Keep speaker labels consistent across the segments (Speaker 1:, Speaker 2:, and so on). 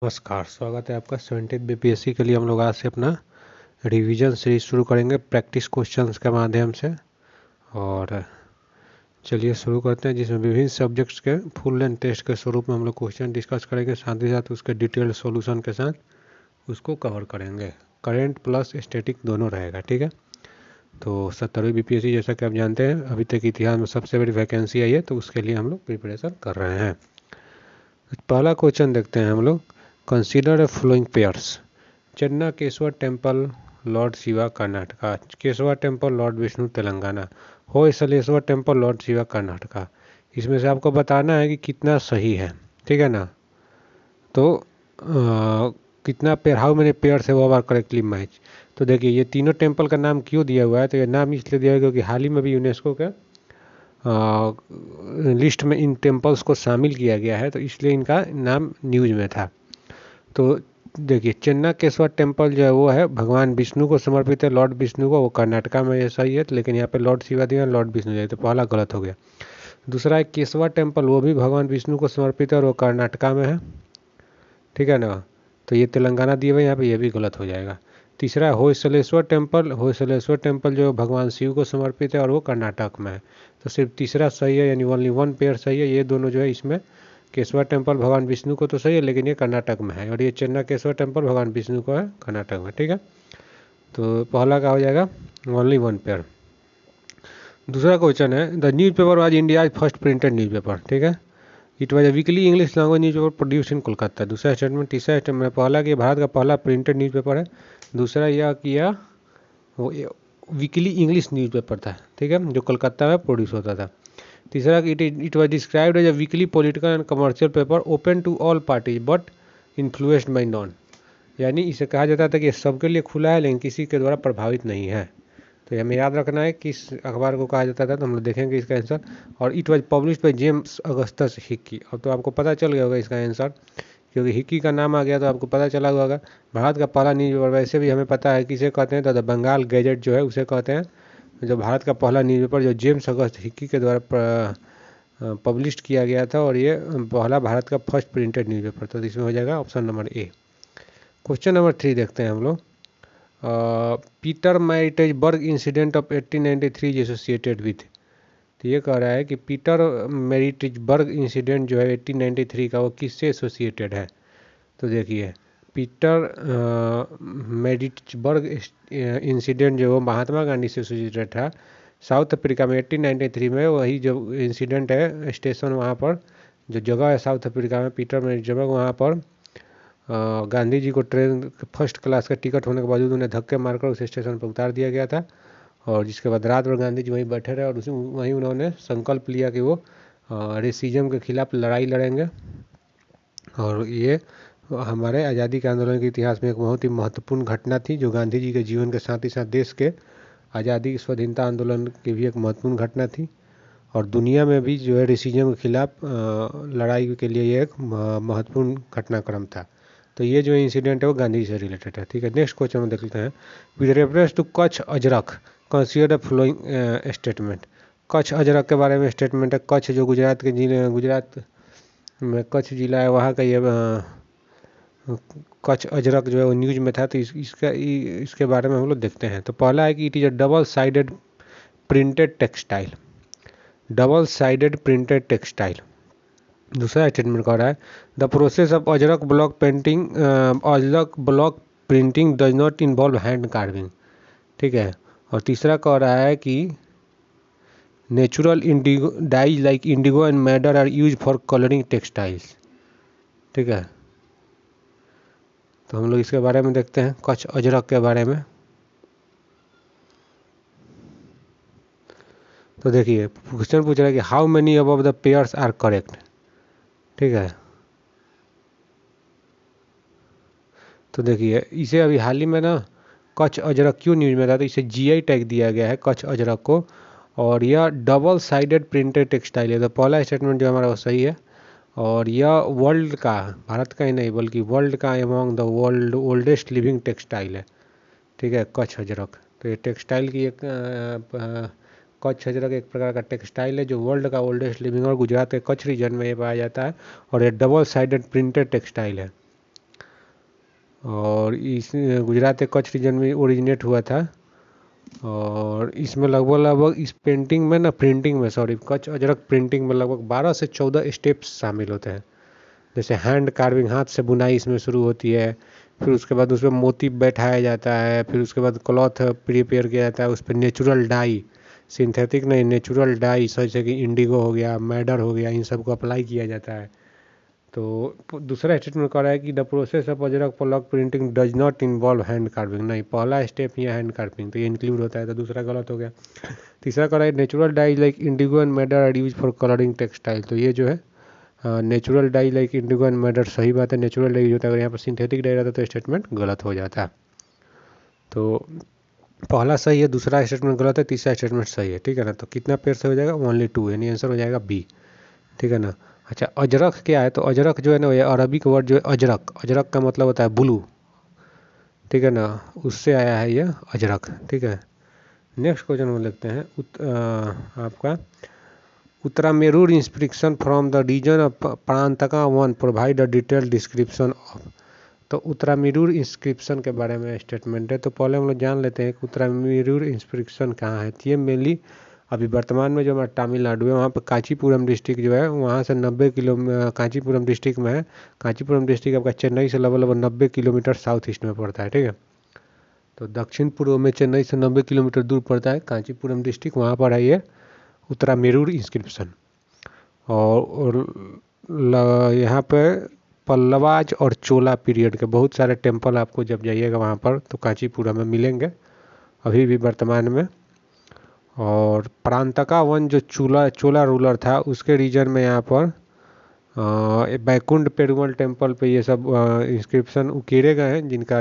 Speaker 1: नमस्कार, स्वागत है आपका 17th बीपीएससी के लिए। हम लोग आज से अपना रिवीजन सीरीज शुरू करेंगे प्रैक्टिस क्वेश्चंस के माध्यम से। और चलिए शुरू करते हैं, जिसमें विभिन्न सब्जेक्ट्स के फुल लेंथ टेस्ट के स्वरूप में हम लोग क्वेश्चन डिस्कस करेंगे, साथ ही साथ उसके डिटेल्ड सॉल्यूशन के साथ उसको कवर करेंगे। करेंट प्लस स्टैटिक दोनों रहेगा, ठीक है। तो 17वीं बीपीएससी, जैसा कि आप जानते हैं, अभी तक इतिहास में सबसे बड़ी वैकेंसी आई है, तो उसके लिए हम लोग प्रिपरेशन कर रहे हैं। पहला क्वेश्चन देखते हैं हम लोग। Consider following pairs: Chennakeshwara temple, lord Shiva Karnataka; Keshava temple, lord Vishnu Telangana; Hoysaleswara temple, lord Shiva Karnataka. इसमें से आपको बताना है कि कितना सही है, ठीक है ना। तो कितना पेयर, हाउ मेनी पेयर है वो आर करेक्टली मैच। तो देखिए, ये तीनों टेम्पल का नाम क्यों दिया हुआ है, तो ये नाम इसलिए दिया है क्योंकि हाल ही में भी यूनेस्को के लिस्ट में इन टेम्पल्स को शामिल किया गया है, तो इसलिए इनका नाम न्यूज में था। तो देखिए, चेन्नकेश्वर टेम्पल जो है वो है भगवान विष्णु को समर्पित है, लॉर्ड विष्णु को। वो कर्नाटका में ये सही है, लेकिन यहाँ पे लॉर्ड शिवा दिया, लॉर्ड विष्णु दिया, तो पहला गलत हो गया। दूसरा है केशवा टेम्पल, वो भी भगवान विष्णु को समर्पित है और वो कर्नाटका में है, ठीक है ना। तो ये तेलंगाना दिए हुए, यहाँ पे ये भी गलत हो जाएगा। तीसरा है होयसलेश्वर टेम्पल, होयसलेश्वर टेम्पल जो भगवान शिव को समर्पित है और वो कर्नाटक में है, तो सिर्फ तीसरा सही है, यानी ओनली वन पेयर सही है। ये दोनों जो है, इसमें केशवा टेम्पल भगवान विष्णु को तो सही है, लेकिन ये कर्नाटक में है, और ये चेन्नकेश्वर टेम्पल भगवान विष्णु को है कर्नाटक में, ठीक है। तो पहला का हो जाएगा ओनली वन पेयर। दूसरा क्वेश्चन है, the news paper was India first printed news paper, ठीक है। It was a weekly English language news paper produce in Kolkata. दूसरा स्टेटमेंट। तीसरा स्टेटमेंट, पहला कि भारत का पहला प्रिंटेड न्यूज पेपर है। दूसरा यह कि यह वो वीकली इंग्लिश न्यूज पेपर था, ठीक है, जो कोलकाता में प्रोड्यूस होता था। तीसरा कि it was described as a weekly political and commercial paper open to all parties but influenced by none, यानी इसे कहा जाता था कि सबके लिए खुला है लेकिन किसी के द्वारा प्रभावित नहीं है। तो हमें याद रखना है किस अखबार को कहा जाता था, तो हम लोग देखेंगे इसका आंसर। और it was publish by James Augustus Hickey. अब तो आपको पता चल गया होगा इसका आंसर, क्योंकि हिक्की का नाम आ गया तो आपको पता चला होगा। भारत का पहला न्यूज पेपर, वैसे भी हमें पता है किसे कहते हैं, तो द बंगाल गैजेट जो है उसे कहते हैं, जो भारत का पहला न्यूज पेपर जो जेम्स अगस्त हिक्की के द्वारा पब्लिश किया गया था, और ये पहला भारत का फर्स्ट प्रिंटेड न्यूज पेपर था। तो इसमें हो जाएगा option number A. Question number 3 देखते हैं हम लोग। Peter Maritzburg incident of 1893 is associated with. तो ये कह रहा है कि पीटर मैरिट्सबर्ग इंसिडेंट जो है 1893 का, वो किससे एसोसिएटेड है। तो देखिए, पीटर मैरिट्सबर्ग इंसिडेंट जो महात्मा गांधी से एसोसिएटेड था साउथ अफ्रीका में 1893 में। वही जो इंसिडेंट है, स्टेशन वहाँ पर जो जगह है साउथ अफ्रीका में, पीटर मैरिट्सबर्ग, वहाँ पर गांधी जी को ट्रेन फर्स्ट क्लास का टिकट होने के बावजूद उन्हें धक्के मारकर उस स्टेशन पर उतार दिया गया था। और जिसके बाद रात भर गांधी जी वहीं बैठे रहे, और वहीं उन्होंने संकल्प लिया कि वो रेसिज्म के खिलाफ लड़ाई लड़ेंगे। और ये हमारे आज़ादी के आंदोलन के इतिहास में एक बहुत ही महत्वपूर्ण घटना थी, जो गांधी जी के जीवन के साथ ही साथ देश के आज़ादी स्वाधीनता आंदोलन की भी एक महत्वपूर्ण घटना थी। और दुनिया में भी जो है रेसिज्म के खिलाफ लड़ाई के लिए ये एक महत्वपूर्ण घटनाक्रम था। तो ये जो इंसिडेंट है वो गांधी से रिलेटेड है, ठीक है। नेक्स्ट क्वेश्चन में देख लेते हैं। With reference to Kutch Ajrakh consider the following statement. Kutch Ajrakh के बारे में स्टेटमेंट है। कच्छ जो गुजरात के जिले, गुजरात में कच्छ जिला है, वहाँ का ये कच्छ अजरक जो है वो न्यूज में था। तो इसके बारे में हम लोग देखते हैं। तो पहला है कि it is a double sided printed textile, double sided printed textile. दूसरा स्टेटमेंट कह रहा है the process of Ajrakh block painting, Ajrakh block printing does not involve hand carving, ठीक है। और तीसरा कह रहा है कि natural indigo dyes like indigo and madder are use for colouring textiles, ठीक है। तो हम लोग इसके बारे में देखते हैं, कच्छ अजरक के बारे में। तो देखिए, क्वेश्चन पूछ रहा है कि how many above the pairs are correct, ठीक है। तो देखिए, इसे अभी हाल ही में ना कच्छ अजरक क्यों न्यूज में था, तो इसे जीआई टैग दिया गया है कच्छ अजरक को। और यह डबल साइडेड प्रिंटेड टेक्सटाइल है। तो पहला स्टेटमेंट जो हमारा वो सही है। और यह वर्ल्ड का, भारत का ही नहीं बल्कि वर्ल्ड का among the world oldest living textile है, ठीक है, कच्छ अजरक। तो ये टेक्सटाइल की एक कच्छ अजरक एक प्रकार का टेक्सटाइल है जो वर्ल्ड का ओल्डेस्ट लिविंग, और गुजरात के कच्छ रीजन में ये पाया जाता है। और ये डबल साइडेड प्रिंटेड टेक्सटाइल है, और इस गुजरात के कच्छ रीजन में ओरिजिनेट हुआ था। और इसमें लगभग इस पेंटिंग में ना प्रिंटिंग में सॉरी कच्छ अजरक प्रिंटिंग में लगभग 12 से 14 स्टेप्स शामिल होते हैं। जैसे हैंड कार्विंग, हाथ से बुनाई इसमें शुरू होती है, फिर उसके बाद उसमें मोती बैठाया जाता है, फिर उसके बाद क्लॉथ प्रिपेयर किया जाता है, उस पर नेचुरल डाई, सिंथेटिक नहीं नेचुरल डाई जैसे कि इंडिगो हो गया, मैडर हो गया, इन सबको अप्लाई किया जाता है। तो दूसरा स्टेटमेंट कह रहा है कि the process of Ajrakh block printing does not involve hand carving. नहीं, पहला स्टेप ये हैंड कार्विंग, तो ये इंक्लूड होता है, तो दूसरा गलत हो गया। तीसरा कह रहा है natural dye like indigo and madder are use for colouring textile. तो ये जो है natural dye like indigo and madder सही बात है, नेचुरल डाई होता है। अगर यहाँ पर सिंथेटिक डाई रहता तो स्टेटमेंट गलत हो जाता। तो पहला सही है, दूसरा स्टेटमेंट गलत है, तीसरा स्टेटमेंट सही है। ठीक है ना, तो कितना पेयर से हो जाएगा, ओनली 2, यानी आंसर हो जाएगा बी। ठीक है ना। अच्छा, अजरक क्या है, तो अजरक जो है ना, ये अरबिक वर्ड जो है अजरक, अजरक का मतलब होता है ब्लू। ठीक है ना, उससे आया है ये अजरक। ठीक है, नेक्स्ट क्वेश्चन में लिखते हैं आपका Uttaramerur inscription from the region of Parantaka 1 provide a detail description of. तो उत्तरामेरूर इंस्क्रिप्शन के बारे में स्टेटमेंट है। तो पहले हम लोग जान लेते हैं कि उत्तरामेरूर इंस्क्रिप्शन कहाँ है। तो ये मेनली अभी वर्तमान में जो हमारा तमिलनाडु है, वहाँ पर कांचीपुरम डिस्ट्रिक्ट जो है, वहाँ से 90 किलो कांचीपुरम डिस्ट्रिक्ट में है। कांचीपुरम डिस्ट्रिक्ट आपका चेन्नई से लगभग 90 किलोमीटर साउथ ईस्ट में पड़ता है। ठीक है, तो दक्षिण पूर्व में चेन्नई से 90 किलोमीटर दूर पड़ता है कांचीपुरम डिस्ट्रिक्ट, वहाँ पर है ये उत्तरामेरूर इंस्क्रिप्शन। और यहाँ पे पल्लवाज और चोला पीरियड के बहुत सारे टेम्पल आपको जब जाइएगा वहाँ पर तो कांचीपुरम में मिलेंगे अभी भी वर्तमान में। और प्रांतका 1 जो चोला रूलर था, उसके रीजन में यहाँ पर बैकुंठ पेरुमल टेम्पल पे ये सब इंस्क्रिप्शन उकेरे गए हैं, जिनका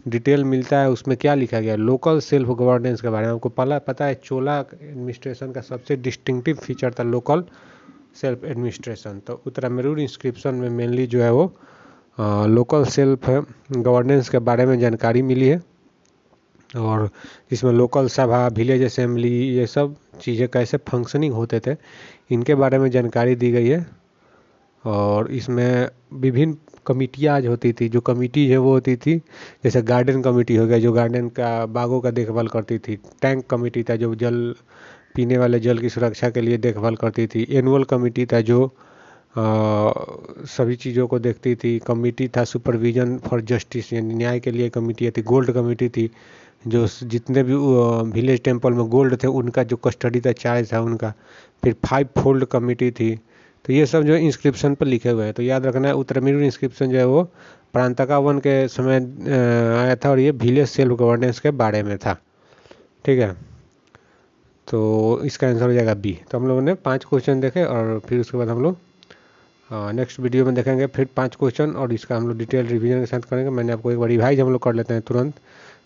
Speaker 1: डिटेल मिलता है। उसमें क्या लिखा गया, लोकल सेल्फ गवर्नेंस के बारे में। आपको पता है चोला एडमिनिस्ट्रेशन का सबसे डिस्टिंक्टिव फीचर था लोकल सेल्फ एडमिनिस्ट्रेशन। तो उत्तरामेरूर इंस्क्रिप्शन में मेनली जो है वो लोकल सेल्फ गवर्नेंस के बारे में जानकारी मिली है। और इसमें लोकल सभा, विलेज असेंबली, ये सब चीज़ें कैसे फंक्शनिंग होते थे, इनके बारे में जानकारी दी गई है। और इसमें विभिन्न कमिटियाँ आज होती थी, जो कमिटी है वो होती थी, जैसे गार्डन कमेटी हो गया जो गार्डन का बागों का देखभाल करती थी, टैंक कमेटी था जो जल पीने वाले जल की सुरक्षा के लिए देखभाल करती थी, एनुअल कमेटी था जो सभी चीज़ों को देखती थी, कमेटी था सुपरविजन फॉर जस्टिस यानी न्याय के लिए कमेटी थी, गोल्ड कमेटी थी जो जितने भी विलेज टेम्पल में गोल्ड थे उनका जो कस्टडी था, चार्ज था उनका। फिर 5 फोल्ड कमेटी थी। तो ये सब जो इंस्क्रिप्शन पर लिखे हुए हैं, तो याद रखना है उत्तरामेरूर इंस्क्रिप्शन जो है वो प्रांतका 1 के समय आया था और ये विलेज सेल्फ गवर्नेंस के बारे में था। ठीक है, तो इसका आंसर हो जाएगा बी। तो हम लोगों ने 5 क्वेश्चन देखे और फिर उसके बाद हम लोग नेक्स्ट वीडियो में देखेंगे फिर 5 क्वेश्चन और इसका हम लोग डिटेल रिवीजन के साथ करेंगे। मैंने आपको एक बार रिवाइज हम लोग कर लेते हैं तुरंत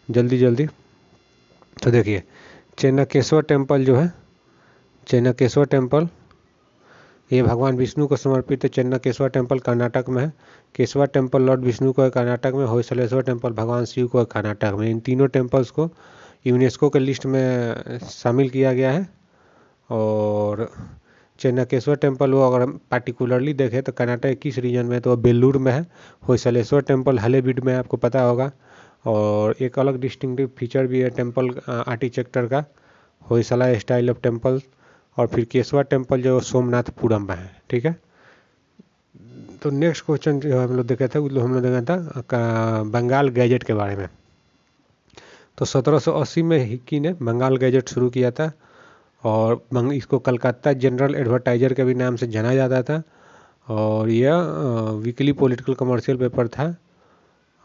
Speaker 1: जल्दी। तो देखिए, चेन्नकेश्वर टेम्पल जो है, चेन्नकेश्वर टेम्पल ये भगवान विष्णु को समर्पित है। चेन्नकेश्वर टेम्पल कर्नाटक में है। केशवर टेम्पल लॉर्ड विष्णु को है कर्नाटक में। होयसलेश्वर टेम्पल भगवान शिव को है कर्नाटक में। इन तीनों टेम्पल्स को यूनेस्को के लिस्ट में शामिल किया गया है। और चेन्नकेश्वर टेम्पल वो अगर हम पार्टिकुलरली देखें तो कर्नाटक के किस रीजन में, तो बेलूर में है। होयसलेश्वर टेम्पल हलेबीड में, आपको पता होगा। और एक अलग डिस्टिंक्टिव फीचर भी है टेम्पल आर्किटेक्चर का, होयसला स्टाइल ऑफ टेम्पल। और फिर केशवा टेम्पल जो सोमनाथपुरम में है। ठीक है, तो नेक्स्ट क्वेश्चन जो हम लोग देखे थे वो हम लोग देखा था बंगाल गैजेट के बारे में। तो 1780 में हिक्की ने बंगाल गैजेट शुरू किया था और इसको कलकत्ता जनरल एडवर्टाइजर के भी नाम से जाना जाता था। और यह वीकली पॉलिटिकल कमर्शियल पेपर था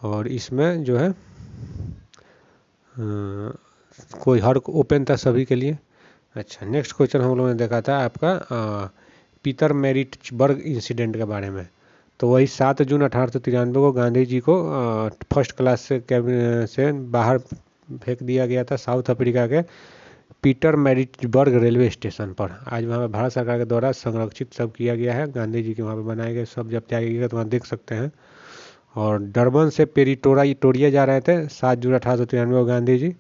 Speaker 1: और इसमें जो है कोई हर ओपन था सभी के लिए। अच्छा, नेक्स्ट क्वेश्चन हम लोगों ने देखा था आपका पीटर मैरिट्सबर्ग इंसिडेंट के बारे में। तो वही 7 जून 1893 को गांधी जी को फर्स्ट क्लास से बाहर फेंक दिया गया था साउथ अफ्रीका के पीटर मैरिट्सबर्ग रेलवे स्टेशन पर। आज वहाँ पर भारत सरकार के द्वारा संरक्षित सब किया गया है। गांधी जी के वहाँ पर बनाए गए सब जब जाइएगा तो वहाँ देख सकते हैं। और डरबन से पेरिटोरिया जा रहे थे 7 जून 1893 को गांधी जी,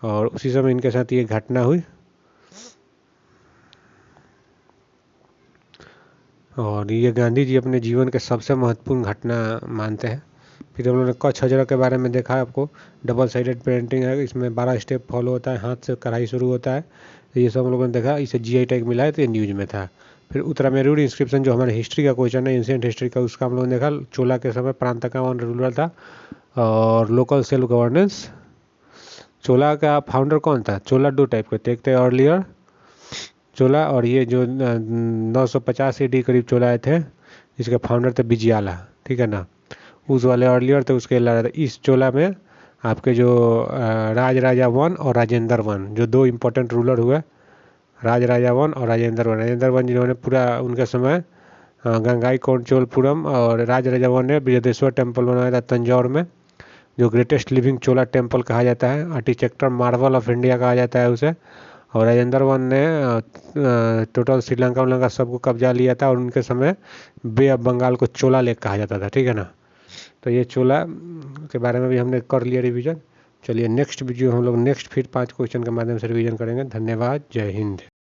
Speaker 1: और उसी समय इनके साथ ये घटना हुई। और ये गांधी जी अपने जीवन के सबसे महत्वपूर्ण घटना मानते हैं। फिर हम लोगों ने कच्छ हजरा के बारे में देखा, आपको डबल साइडेड पेंटिंग है, इसमें 12 स्टेप फॉलो होता है, हाथ से कढ़ाई शुरू होता है, तो ये सब हम लोगों ने देखा। इसे GI टैग मिला है, तो ये न्यूज़ में था। फिर उत्तरामेरूर इंस्क्रिप्शन जो हमारे हिस्ट्री का क्वेश्चन है, एंशिएंट हिस्ट्री का, उसका हम लोगों ने देखा। चोला के समय प्रांतका रूलर था और लोकल सेल्फ गवर्नेंस। चोला का फाउंडर कौन था? चोला 2 टाइप के थे, एक थे अर्लियर चोला, और ये जो 950 AD करीब चोला आए थे, इसके फाउंडर थे विजयाला, ठीक है ना। उस वाले अर्लियर थे, उसके अलावा इस चोला में आपके जो राजा 1 और राजेंद्र 1 जो 2 इम्पोर्टेंट रूलर हुए, राजा 1 और राजेंद्र 1 जिन्होंने पूरा उनके समय गंगाई कोंडचोलपुरम, और राजा 1 ने बृहदेश्वर टेम्पल बनाया था तंजौर में, जो ग्रेटेस्ट लिविंग चोला टेम्पल कहा जाता है, आर्किटेक्चर मार्वल ऑफ इंडिया कहा जाता है उसे। और राजेंद्र 1 ने टोटल श्रीलंका सबको कब्जा लिया था, और उनके समय बे ऑफ बंगाल को चोला लेक कहा जाता था, ठीक है ना। तो ये चोला के बारे में भी हमने कर लिया रिवीजन। चलिए नेक्स्ट वीडियो हम लोग नेक्स्ट फिर 5 क्वेश्चन के माध्यम से रिवीजन करेंगे। धन्यवाद, जय हिंद।